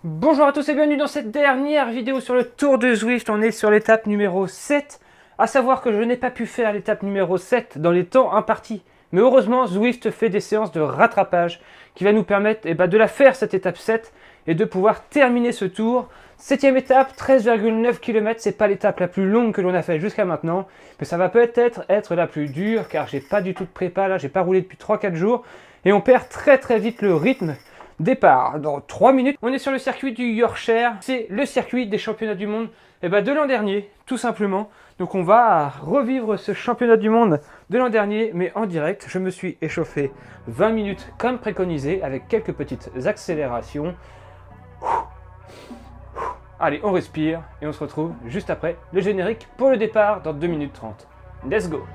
Bonjour à tous et bienvenue dans cette dernière vidéo sur le Tour de Zwift. On est sur l'étape numéro 7. À savoir que je n'ai pas pu faire l'étape numéro 7 dans les temps impartis. Mais heureusement, Zwift fait des séances de rattrapage qui va nous permettre de la faire cette étape 7 et de pouvoir terminer ce tour. 7ème étape, 13,9 km. C'est pas l'étape la plus longue que l'on a faite jusqu'à maintenant. Mais ça va peut-être être la plus dure car j'ai pas du tout de prépa là. J'ai pas roulé depuis 3-4 jours. Et on perd très vite le rythme. Départ dans 3 minutes. On est sur le circuit du Yorkshire. C'est le circuit des championnats du monde de l'an dernier, tout simplement. Donc on va revivre ce championnat du monde de l'an dernier, mais en direct. Je me suis échauffé 20 minutes comme préconisé, avec quelques petites accélérations. Allez, on respire et on se retrouve juste après le générique pour le départ dans 2 minutes 30. Let's go!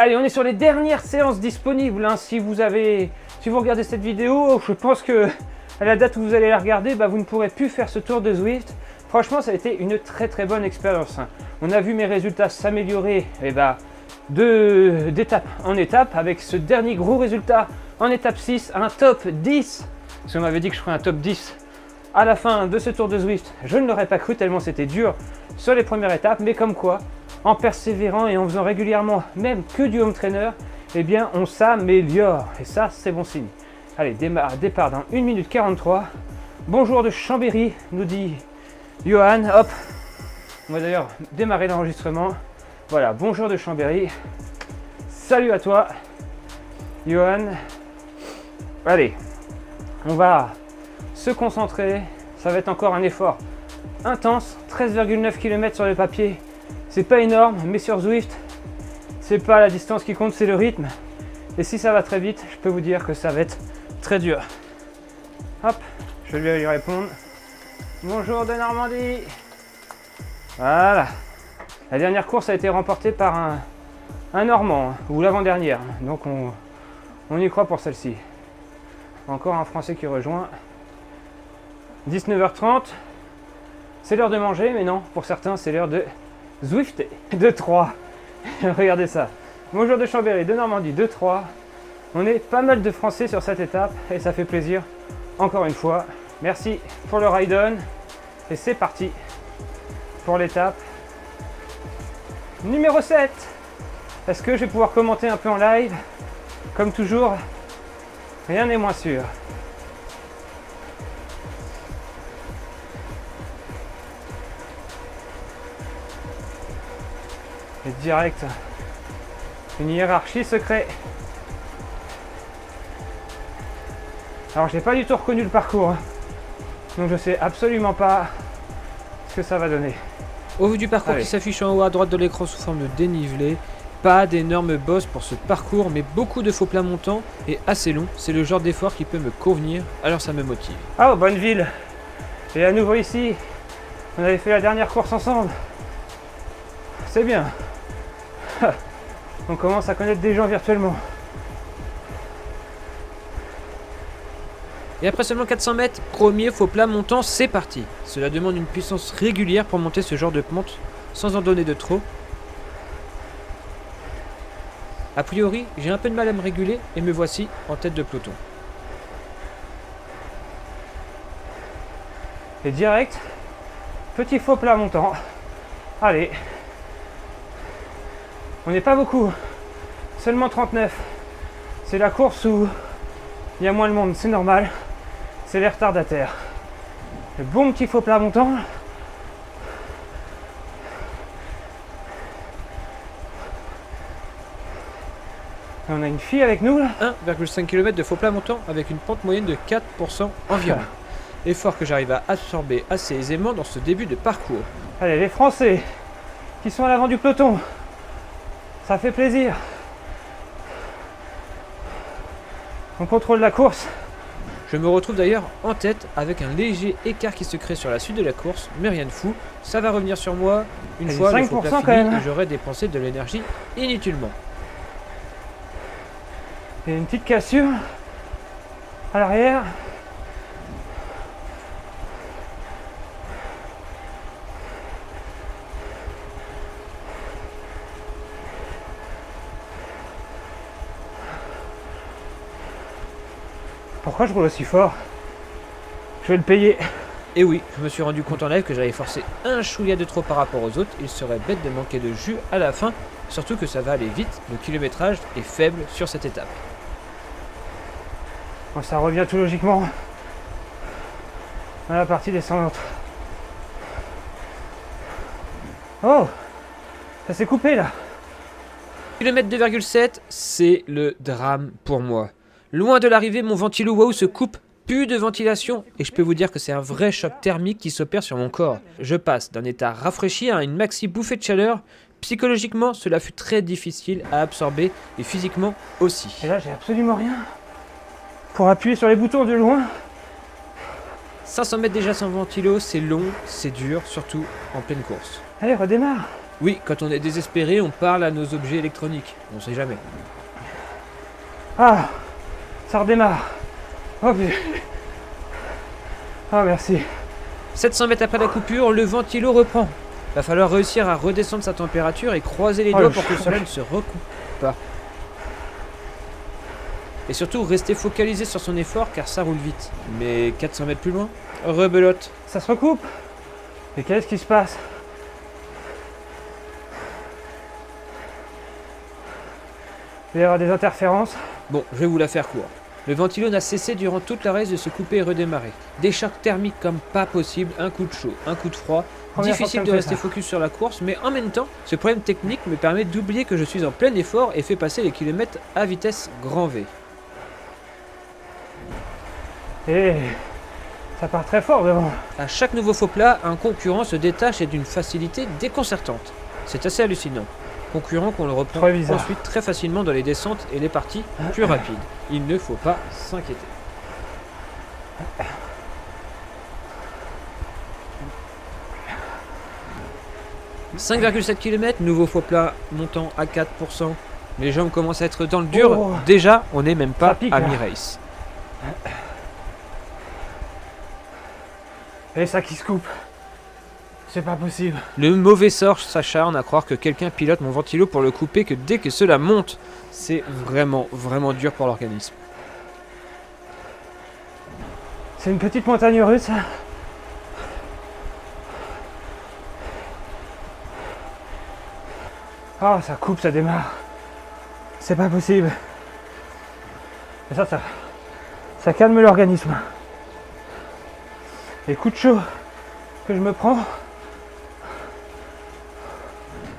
Allez, on est sur les dernières séances disponibles. Si vous regardez cette vidéo, je pense que à la date où vous allez la regarder, vous ne pourrez plus faire ce tour de Zwift. Franchement, ça a été une très bonne expérience. On a vu mes résultats s'améliorer d'étape en étape, avec ce dernier gros résultat en étape 6, un top 10. Parce qu'on m'avait dit que je ferais un top 10 à la fin de ce tour de Zwift. Je ne l'aurais pas cru tellement c'était dur sur les premières étapes, mais comme quoi, en persévérant et en faisant régulièrement même que du home trainer, on s'améliore. Et ça, c'est bon signe. Allez, départ dans 1 minute 43. Bonjour de Chambéry, nous dit Johan. Hop, on va d'ailleurs démarrer l'enregistrement. Voilà, bonjour de Chambéry. Salut à toi, Johan. Allez, on va se concentrer. Ça va être encore un effort intense. 13,9 km sur le papier. C'est pas énorme, mais sur Zwift, c'est pas la distance qui compte, c'est le rythme. Et si ça va très vite, je peux vous dire que ça va être très dur. Hop, je vais lui répondre. Bonjour de Normandie. Voilà. La dernière course a été remportée par un Normand, ou l'avant-dernière. Donc on y croit pour celle-ci. Encore un Français qui rejoint. 19h30. C'est l'heure de manger, mais non, pour certains, c'est l'heure de Zwifter. 2-3. Regardez ça. Bonjour de Chambéry, de Normandie, 2-3. On est pas mal de Français sur cette étape et ça fait plaisir. Encore une fois, merci pour le ride-on. Et c'est parti pour l'étape numéro 7. Est-ce que je vais pouvoir commenter un peu en live? Comme toujours, rien n'est moins sûr. Et direct, une hiérarchie secrète. Alors, j'ai pas du tout reconnu le parcours, donc je sais absolument pas ce que ça va donner. Au vu du parcours qui s'affiche en haut à droite de l'écran sous forme de dénivelé, pas d'énormes bosses pour ce parcours, mais beaucoup de faux plats montants et assez longs. C'est le genre d'effort qui peut me convenir, alors ça me motive. Ah, Bonneville. Et à nouveau ici, on avait fait la dernière course ensemble. C'est bien. On commence à connaître des gens virtuellement. Et après seulement 400 mètres, premier faux plat montant, c'est parti. Cela demande une puissance régulière pour monter ce genre de pente, sans en donner de trop. A priori, j'ai un peu de mal à me réguler et me voici en tête de peloton. Et direct, petit faux plat montant. Allez. On n'est pas beaucoup, seulement 39. C'est la course où il y a moins de monde, c'est normal. C'est les retardataires. Le bon petit faux plat montant. Et on a une fille avec nous là. 1,5 km de faux plat montant avec une pente moyenne de 4% environ. Effort que j'arrive à absorber assez aisément dans ce début de parcours. Allez, les Français qui sont à l'avant du peloton. Ça fait plaisir. On contrôle la course. Je me retrouve d'ailleurs en tête avec un léger écart qui se crée sur la suite de la course, mais rien de fou, ça va revenir sur moi une fois le faux plat fini et j'aurai dépensé de l'énergie inutilement. Il y a une petite cassure à l'arrière. Pourquoi je roule aussi fort? Je vais le payer. Et oui, je me suis rendu compte en live que j'avais forcé un chouïa de trop par rapport aux autres. Il serait bête de manquer de jus à la fin, surtout que ça va aller vite, le kilométrage est faible sur cette étape. Bon, ça revient tout logiquement à la partie descendante. Oh, ça s'est coupé là. Kilomètre 2,7, c'est le drame pour moi. Loin de l'arrivée, mon ventilo Wahoo se coupe, plus de ventilation, et je peux vous dire que c'est un vrai choc thermique qui s'opère sur mon corps. Je passe d'un état rafraîchi à une maxi bouffée de chaleur. Psychologiquement, cela fut très difficile à absorber, et physiquement aussi. Et là, j'ai absolument rien pour appuyer sur les boutons de loin. 500 mètres déjà sans ventilo, c'est long, c'est dur, surtout en pleine course. Allez, redémarre. Oui, quand on est désespéré, on parle à nos objets électroniques. On sait jamais. Ah, ça redémarre. Oh, putain. Oh, merci. 700 mètres après la coupure, le ventilo reprend. Va falloir réussir à redescendre sa température et croiser les doigts pour que cela ne se recoupe pas. Et surtout, rester focalisé sur son effort car ça roule vite. Mais 400 mètres plus loin, rebelote. Ça se recoupe. Et qu'est-ce qui se passe? Il va y avoir des interférences. Bon, je vais vous la faire court. Le ventilo n'a cessé durant toute la race de se couper et redémarrer. Des chocs thermiques comme pas possible, un coup de chaud, un coup de froid. Difficile de rester focus sur la course, mais en même temps, ce problème technique me permet d'oublier que je suis en plein effort et fait passer les kilomètres à vitesse grand V. Et ça part très fort devant. À chaque nouveau faux plat, un concurrent se détache et d'une facilité déconcertante. C'est assez hallucinant. Concurrent qu'on le reprend ensuite très facilement dans les descentes et les parties plus rapides. Il ne faut pas s'inquiéter. « 5,7 km, nouveau faux plat montant à 4%. Les jambes commencent à être dans le dur. Oh. Déjà, on n'est même pas pique, à là. mi-race. Et ça qui se coupe. C'est pas possible. Le mauvais sort s'acharne à croire que quelqu'un pilote mon ventilo pour le couper que dès que cela monte. C'est vraiment, vraiment dur pour l'organisme. C'est une petite montagne russe, ça. Oh, ça coupe, ça démarre. C'est pas possible. Et ça calme l'organisme. Les coups de chaud que je me prends.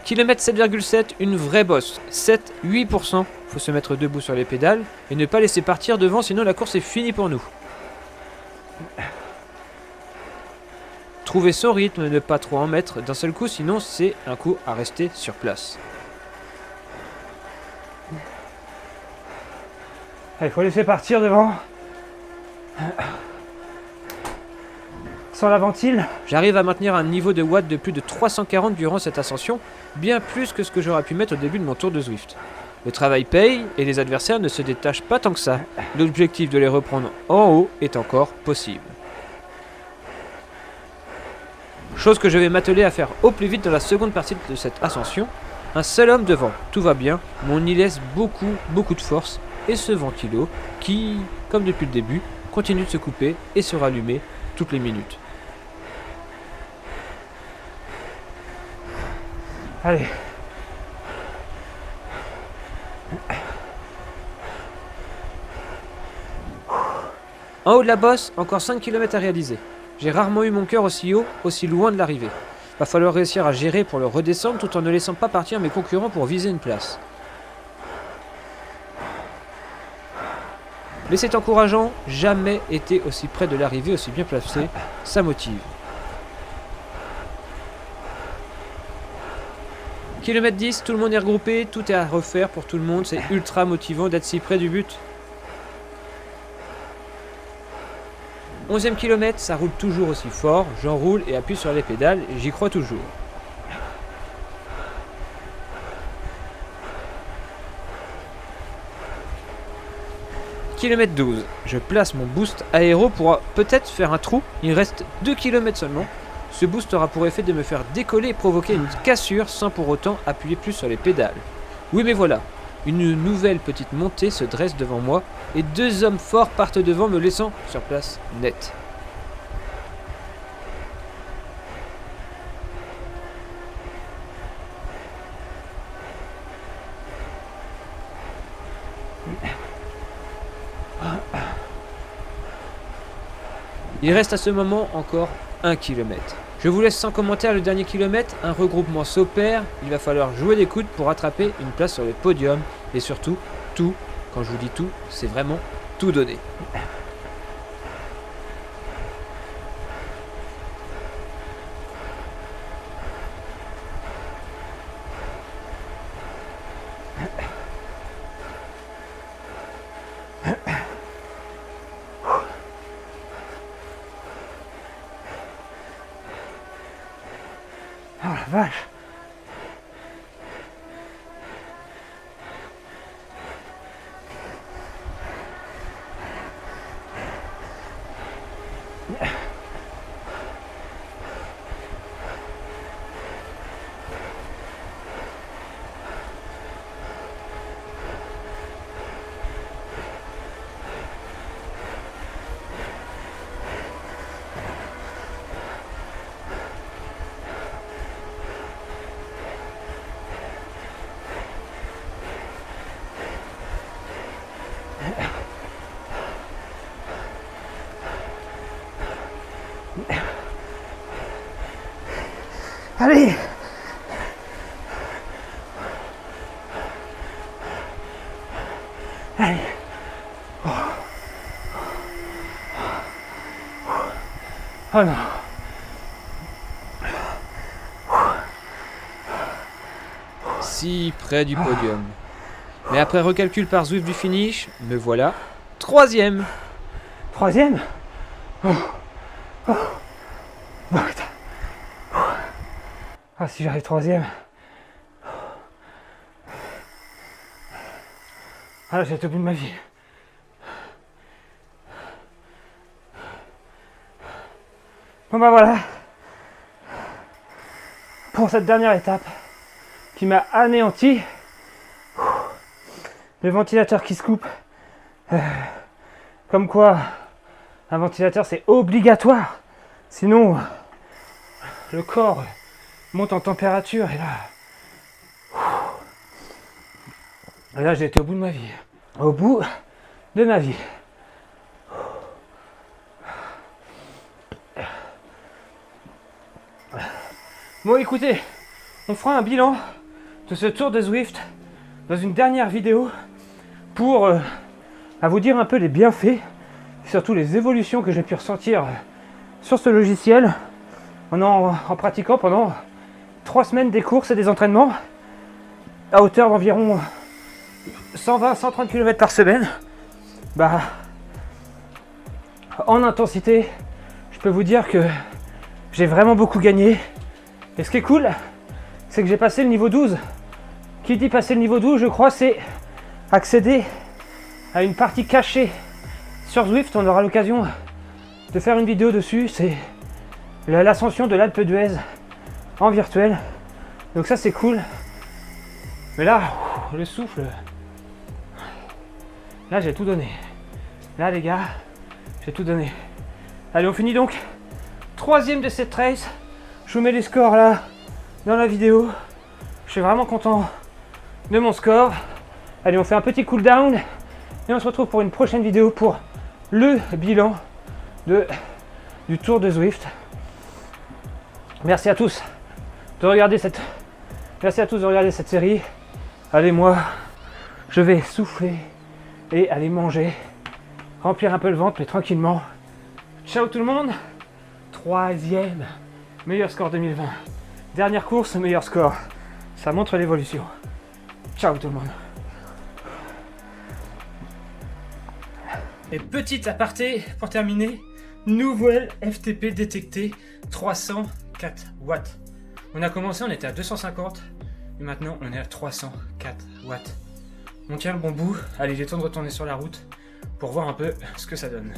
Kilomètre 7,7, une vraie bosse. 7-8%. Faut se mettre debout sur les pédales et ne pas laisser partir devant, sinon la course est finie pour nous. Trouver son rythme, ne pas trop en mettre d'un seul coup, sinon c'est un coup à rester sur place. Il faut laisser partir devant. Sans la ventile. J'arrive à maintenir un niveau de watts de plus de 340 durant cette ascension, bien plus que ce que j'aurais pu mettre au début de mon tour de Zwift. Le travail paye et les adversaires ne se détachent pas tant que ça. L'objectif de les reprendre en haut est encore possible. Chose que je vais m'atteler à faire au plus vite dans la seconde partie de cette ascension. Un seul homme devant, tout va bien, mais on y laisse beaucoup de force. Et ce ventilo qui, comme depuis le début, continue de se couper et se rallumer toutes les minutes. Allez. En haut de la bosse, encore 5 km à réaliser. J'ai rarement eu mon cœur aussi haut, aussi loin de l'arrivée. Va falloir réussir à gérer pour le redescendre tout en ne laissant pas partir mes concurrents pour viser une place. Mais c'est encourageant, jamais été aussi près de l'arrivée, aussi bien placé, ça motive. Kilomètre 10, tout le monde est regroupé, tout est à refaire pour tout le monde, c'est ultra motivant d'être si près du but. 11e kilomètre, ça roule toujours aussi fort, j'enroule et appuie sur les pédales, et j'y crois toujours. Kilomètre 12, je place mon boost aéro pour peut-être faire un trou, il reste 2 km seulement. Ce boost aura pour effet de me faire décoller et provoquer une cassure sans pour autant appuyer plus sur les pédales. Oui mais voilà, Une nouvelle petite montée se dresse devant moi et 2 hommes forts partent devant me laissant sur place net. Il reste à ce moment encore 1 kilomètre. Je vous laisse sans commentaire le dernier kilomètre, un regroupement s'opère, il va falloir jouer des coudes pour attraper une place sur le podium et surtout, tout, quand je vous dis tout, c'est vraiment tout donner. Oh la vache. Allez! Allez! Oh non! Si près du podium. Mais après recalcul par Zwift du finish, me voilà 3e. 3e? Oh. Oh. Oh, putain. Ah, si j'arrive 3e. Ah là, j'ai été au bout de ma vie. Bon bah voilà. Pour cette dernière étape qui m'a anéanti. Le ventilateur qui se coupe. Comme quoi, un ventilateur c'est obligatoire. Sinon, le corps monte en température et là j'ai été au bout de ma vie. Au bout de ma vie. Bon écoutez, on fera un bilan de ce tour de Zwift dans une dernière vidéo pour à vous dire un peu les bienfaits et surtout les évolutions que j'ai pu ressentir sur ce logiciel en pratiquant pendant 3 semaines des courses et des entraînements à hauteur d'environ 120-130 km par semaine. Bah, en intensité, je peux vous dire que j'ai vraiment beaucoup gagné. Et ce qui est cool, c'est que j'ai passé le niveau 12. Qui dit passer le niveau 12, je crois, c'est accéder à une partie cachée sur Zwift. On aura l'occasion de faire une vidéo dessus. C'est l'ascension de l'Alpe d'Huez en virtuel. Donc ça, c'est cool. Mais là, le souffle. Là, j'ai tout donné. Là, les gars, j'ai tout donné. Allez, on finit donc 3e de cette race. Je vous mets les scores là dans la vidéo. Je suis vraiment content de mon score. Allez, on fait un petit cooldown et on se retrouve pour une prochaine vidéo pour le bilan du Tour de Zwift. Merci à tous de regarder cette série. Allez, moi, je vais souffler et aller manger, remplir un peu le ventre, mais tranquillement. Ciao tout le monde. 3e, meilleur score 2020. Dernière course, meilleur score. Ça montre l'évolution. Ciao tout le monde. Et petite aparté pour terminer, nouvelle FTP détectée, 304 watts. On a commencé, on était à 250 et maintenant on est à 304 watts. On tient le bon bout. Allez, il est temps de retourner sur la route pour voir un peu ce que ça donne.